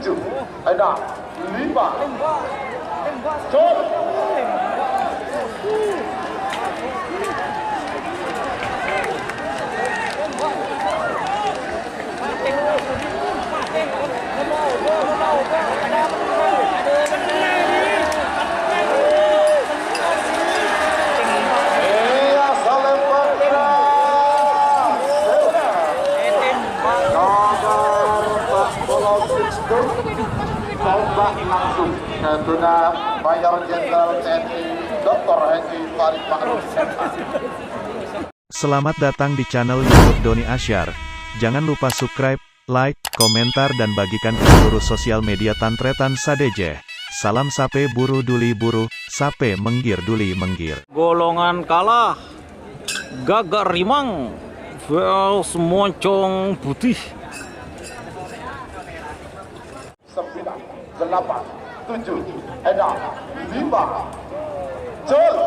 7, 6, 5, Jol. Coba langsung ke Tuna Mayor Jenderal TNI Dr. Haji Farid Ma'ruf. Selamat datang di channel YouTube Doni Asyar. Jangan lupa subscribe, like, komentar dan bagikan ke seluruh sosial media Tantretan Sadeje. Salam sape buru duli buru, sape menggir duli menggir. Golongan kalah, gagak rimang, vs moncong putih. 9, 8, 7, 6, 5, Jol.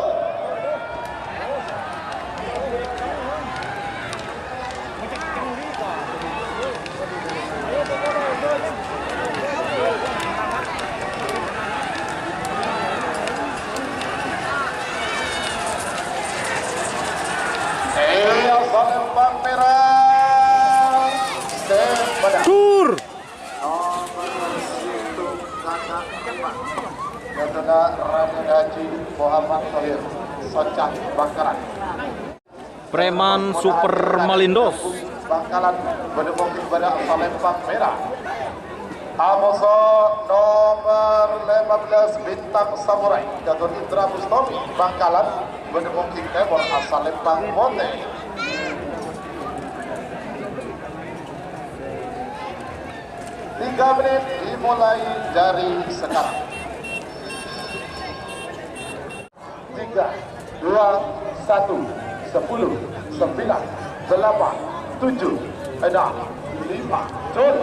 Salembang merah, Tur. Ketua Raden Haji Muhammad Thohir Socak Bangkalan. Preman Super Malindos. Bangkalan berdemok kepada Salembang merah. Amoso nomor 15 Bintang Samurai Gatot Indra Bustami Bangkalan berdemok Timur Salembang Mote. 3 menit dimulai dari sekarang. 3, 2, 1, 10, 9, 8, 7, 6, 5, Jol.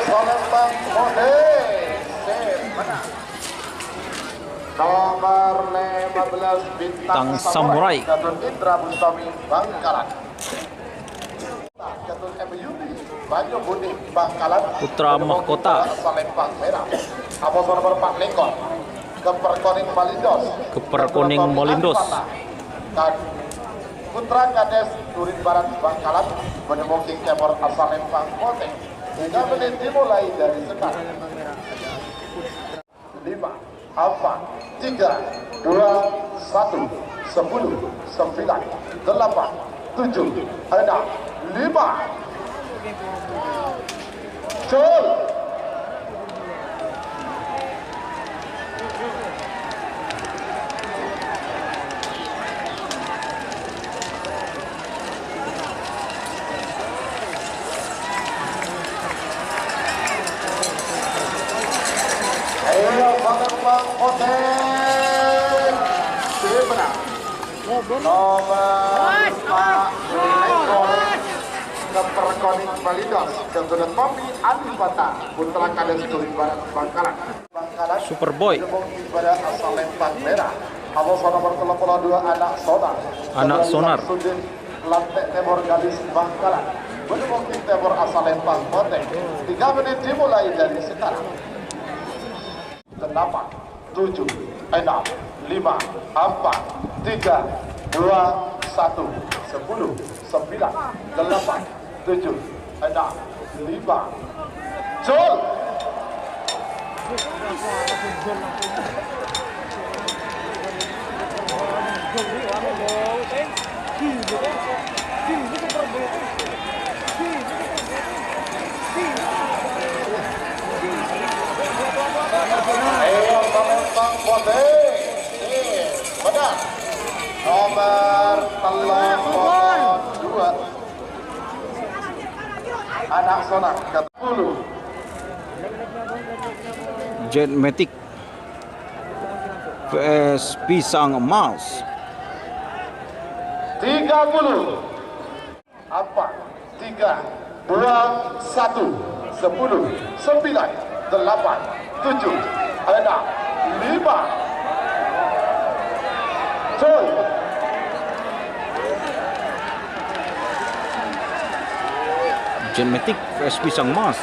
Salembang Mote menang. Nomor 15 Bintang Samurai Gatot Indra Bustami Bangkalan. Gatot MUB Banyu Budi Bangkalan. Putra Mahkota Salembang merah. Amoso nomor 4 Lekon Keperkoning Malindos. Keperkoning Malindos. Putra Kades Durin Barat Bangkalan menemukan Timur Salembang Mote. 3 menit dimulai dari sekarang. 5, 4, 3, 2, 1, 10, 9, 8, 7, 6, 5, Jol. Salembang Mote menang. Nomor 5 Lekor Keperkoning Malindos Gatot Tommy Adipata Putra Kades Durin Barat Bangkalan. Superboy. Pada Salembang merah. Amoso nomor 32 Anak Sonar. Anak Sonar. Sudin Lantek Timur Gadis Bangkalan. Menemukan Timur Salembang Mote. 3 menit dimulai dari sekarang. 8, 7, 6, 5, 4, 3, 2, 1, 10, 9, 8, 7, 6, 5, Jol. Salembang Mote menang. Nomor 2 Anak Sonar 10. Jet Matic vs Pisang Emas. 30. 4, 3, 1, 10, 9, 8, 7, 6, 5. Cul. Jet Matic vs pisang emas.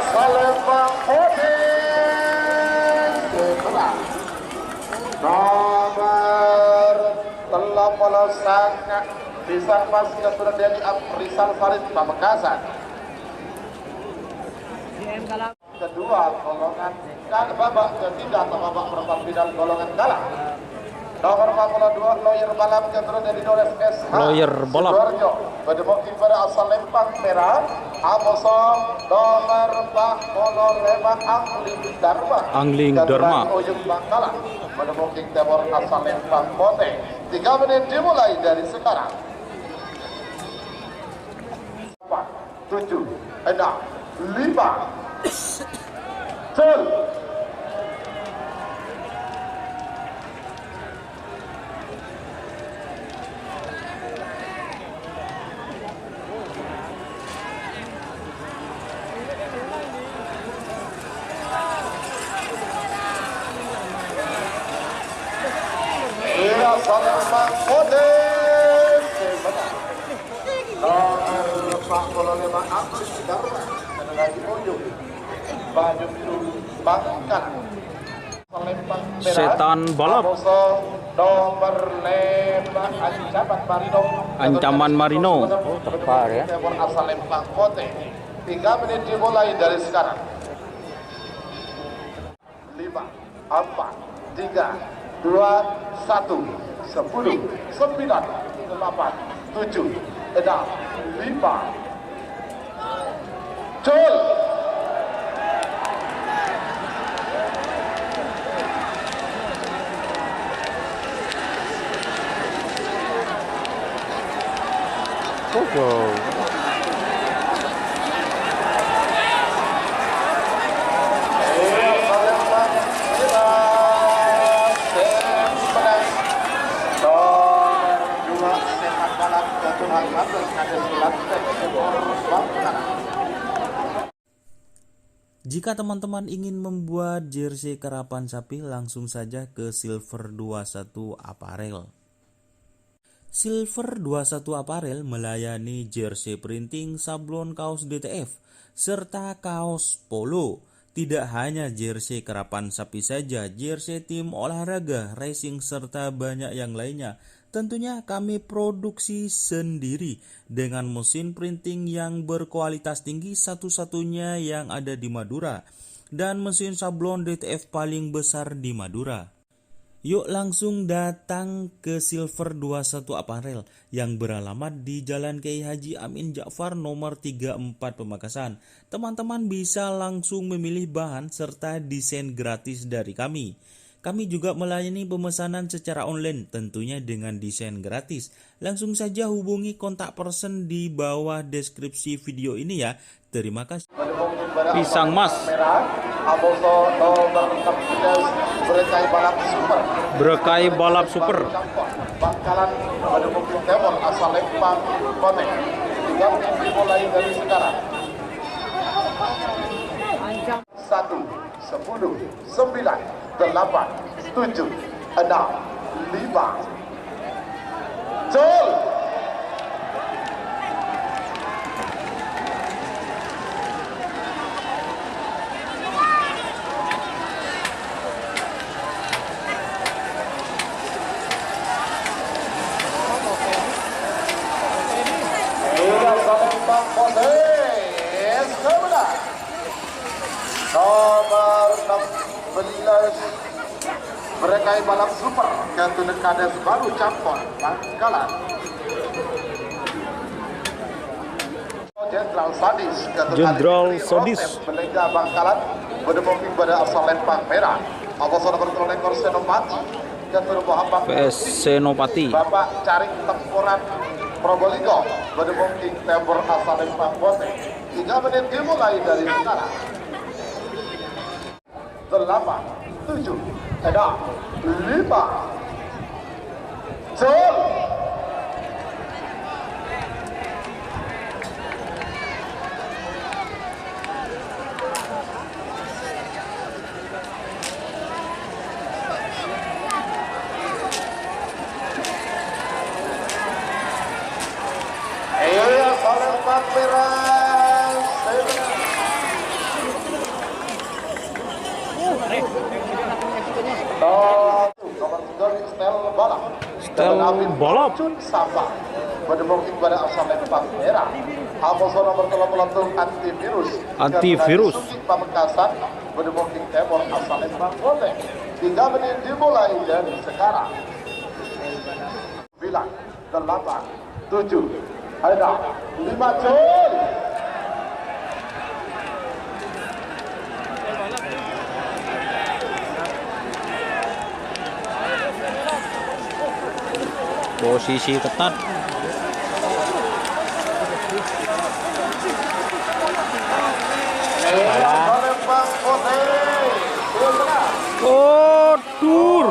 Salembang Putih nomor 38 pisang emas sudah dari Rizal Farid Pamekasan. Kedua golongan babak ketiga atau babak perempat final golongan kalah. Nomor 42 Lawyer Balap keturunan dari Dores SH Lawyer Balap. Sidoarjo. Berdebuti pada asal Lempang Merah. Amoso nomor 45 Angling Dharma. Ujung Bangkalan. Berdebuti Timur asal Lempang Pote. 3 menit dimulai dari sekarang. 4, 7, 6, 5. Cul. Salembang Putih benar. Nomor 45 Angling Dharma dan lagi ujung baju biru Bangkalan. Salembang Merah Setan Balap. Amoso nomor 5 Ancaman Marino. Tepat ya. Timur asal Lempang Putih. 3 menit dimulai dari sekarang. 5, 4, 3, 2, 1, 10, 9, 8, 7, 6, 5. Cul. Jika teman-teman ingin membuat jersey karapan sapi, langsung saja ke Silver 21 Apparel. Silver 21 Apparel melayani jersey printing, sablon kaos DTF, serta kaos polo. Tidak hanya jersey karapan sapi saja, jersey tim olahraga, racing, serta banyak yang lainnya. Tentunya kami produksi sendiri dengan mesin printing yang berkualitas tinggi, satu-satunya yang ada di Madura, dan mesin sablon DTF paling besar di Madura. Yuk langsung datang ke Silver 21 Apparel yang beralamat di Jalan Kiai Haji Amin Ja'far nomor 34 Pamekasan. Teman-teman bisa langsung memilih bahan serta desain gratis dari kami. Kami juga melayani pemesanan secara online, tentunya dengan desain gratis. Langsung saja hubungi kontak person di bawah deskripsi video ini ya. Terima kasih. Pisang emas. Amoso nomor 16 Berekai Balap Super. Berekai Balap Super. Bangkalan Berdebuti Timur asal Lempang Pote. 3 menit dimulai dari sekarang. 1, 10, 9, 8, 7, 6, 5. Cul. Salembang Putih sebelah nomor 16 Berekai Balap Super Ketunen Kades Baru Campur Bangkalan. Jenderal Sadis Jenderal Sadis Belega Bangkalan berdebuti pada asal Lempang Merah. Amoso nomor 3 Lekor Senopati Ketunen Muhammad PS Senopati. Bapak Caring Tempuran Probolinggo berdebuti Timur asal Lempang Pote. 3 menit dimulai dari sekarang. 8, 7, 6, 5. Jol. Salembang merah. Nomor 3 Stel Balap. Stel Balap. Sapa. Berdemokrasi pada asal lempang merah. Amoso nomor 30 antivirus. Antivirus. Pamekasan. Berdemokrasi Timur asal lempang Kota. 3 menit dimulai dari sekarang. 9, 8, 7, ada 5 jol. Posisi ketat. Oh, dur.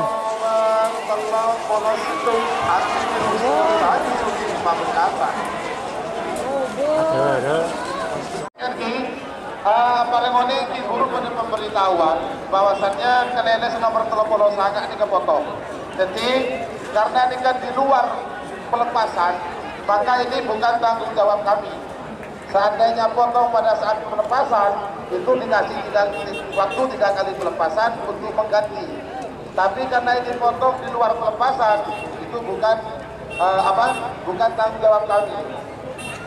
Paling ngone ki guru pada pemberitahuan bahwasannya kenenes nomor 30 sangat ini kepotong. Jadi karena ini kan di luar pelepasan, maka ini bukan tanggung jawab kami. Seandainya potong pada saat pelepasan, itu dikasih waktu 3 kali pelepasan untuk mengganti. Tapi karena ini potong di luar pelepasan, itu bukan bukan tanggung jawab kami.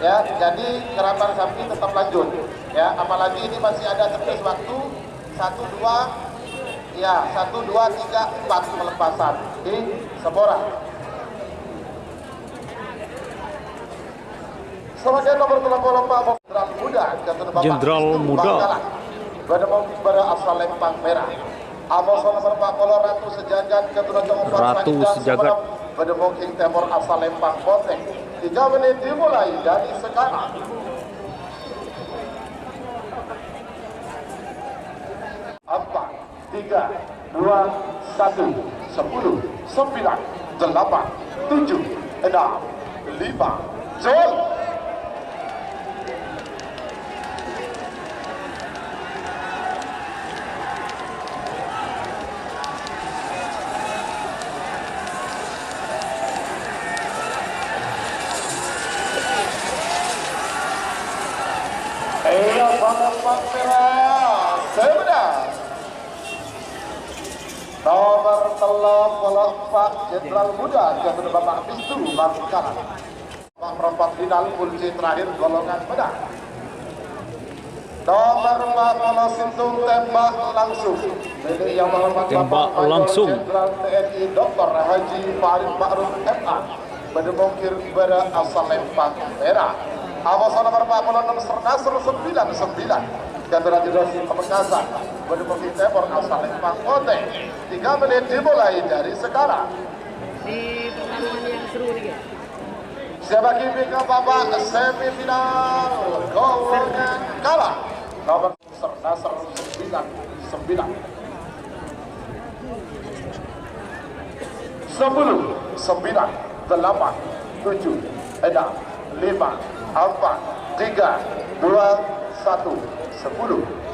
Ya, jadi kerapan sapi tetap lanjut. Ya, apalagi ini masih ada tepis waktu 1, 2, 3, 4 pelepasan di Sebora. Sebagai nomor 34 Jenderal Muda, Jenderal Muda. Pada asal lempang merah. Amos nomor 40 Ratu Sejagat Ketua Ratu Sejagat. pada Booking Timur asal lempang Kota. 3 menit dimulai dari sekarang. 4, 3, 2, 1, 10, 9, 8, 7, 6, 5, jol. Salembang merah, sebenar. Nomor 34 Jenderal Muda jatuh Bapak Bistu Bangkalan. Perempat final kunci terakhir golongan menang. Nomor 40 Sintung tembak langsung. Tembak langsung. Jenderal TNI Dr. Haji Farid Ma'ruf MA. Berdemokir pada asal lempang merah. Awas nomor 46 Sernasr 99 Jenderal Jerosi Pamekasan Berdemokrasi Timur asal lempang Kota. 3 menit dimulai dari sekarang. Di pertarungan yang seru nih, Siapa kimi ke babak semifinal golongan kalah. Nomor Sernasr 99 10, 9, 8, 7, 6, 5, 4, 3, 2, 1, 10,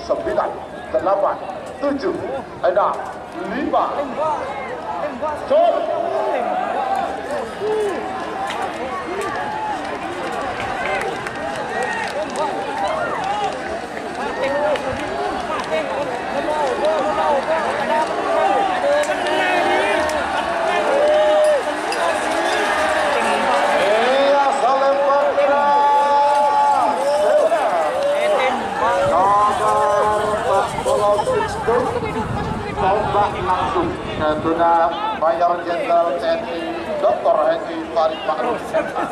9, 8, 7, 6, 5, 4, 3, 2, 1, Tembak langsung Ketua Mayor Jenderal TNI Dr. Haji Farid Ma'ruf MA.